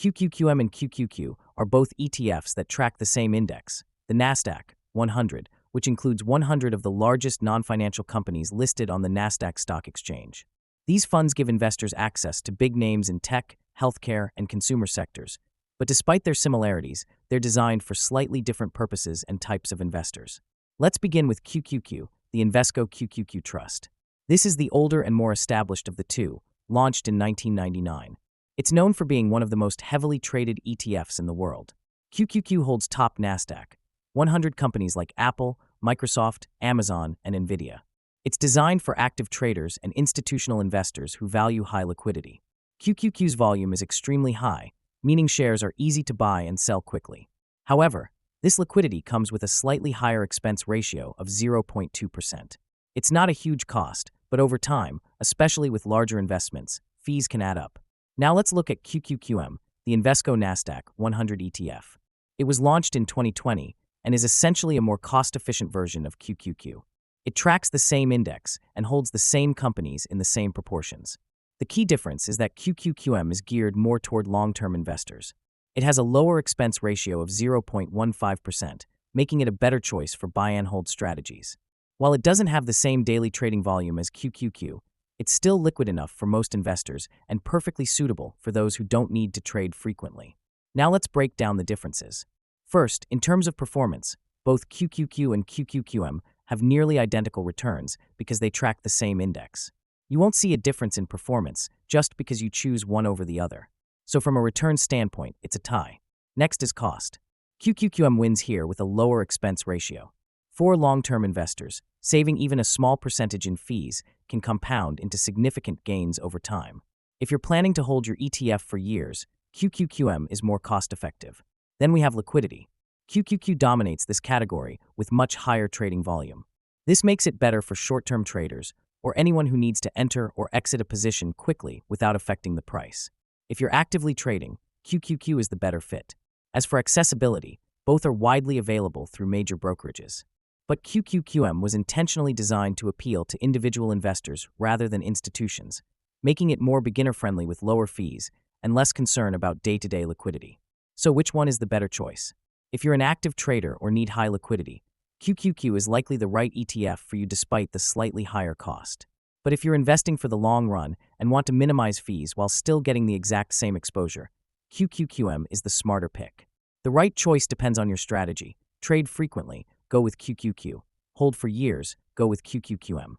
QQQM and QQQ are both ETFs that track the same index, the Nasdaq 100, which includes 100 of the largest non-financial companies listed on the Nasdaq Stock Exchange. These funds give investors access to big names in tech, healthcare, and consumer sectors, but despite their similarities, they're designed for slightly different purposes and types of investors. Let's begin with QQQ, the Invesco QQQ Trust. This is the older and more established of the two, launched in 1999. It's known for being one of the most heavily traded ETFs in the world. QQQ holds top Nasdaq 100 companies like Apple, Microsoft, Amazon, and Nvidia. It's designed for active traders and institutional investors who value high liquidity. QQQ's volume is extremely high, meaning shares are easy to buy and sell quickly. However, this liquidity comes with a slightly higher expense ratio of 0.2%. It's not a huge cost, but over time, especially with larger investments, fees can add up. Now let's look at QQQM, the Invesco Nasdaq 100 ETF. It was launched in 2020 and is essentially a more cost-efficient version of QQQ. It tracks the same index and holds the same companies in the same proportions. The key difference is that QQQM is geared more toward long-term investors. It has a lower expense ratio of 0.15%, making it a better choice for buy-and-hold strategies. While it doesn't have the same daily trading volume as QQQ, it's still liquid enough for most investors and perfectly suitable for those who don't need to trade frequently. Now let's break down the differences. First, in terms of performance, both QQQ and QQQM have nearly identical returns because they track the same index. You won't see a difference in performance just because you choose one over the other. So from a return standpoint, it's a tie. Next is cost. QQQM wins here with a lower expense ratio. For long-term investors, saving even a small percentage in fees can compound into significant gains over time. If you're planning to hold your ETF for years, QQQM is more cost-effective. Then we have liquidity. QQQ dominates this category with much higher trading volume. This makes it better for short-term traders or anyone who needs to enter or exit a position quickly without affecting the price. If you're actively trading, QQQ is the better fit. As for accessibility, both are widely available through major brokerages. But QQQM was intentionally designed to appeal to individual investors rather than institutions, making it more beginner-friendly with lower fees and less concern about day-to-day liquidity. So which one is the better choice? If you're an active trader or need high liquidity, QQQ is likely the right ETF for you despite the slightly higher cost. But if you're investing for the long run and want to minimize fees while still getting the exact same exposure, QQQM is the smarter pick. The right choice depends on your strategy. Trade frequently, go with QQQ. Hold for years, go with QQQM.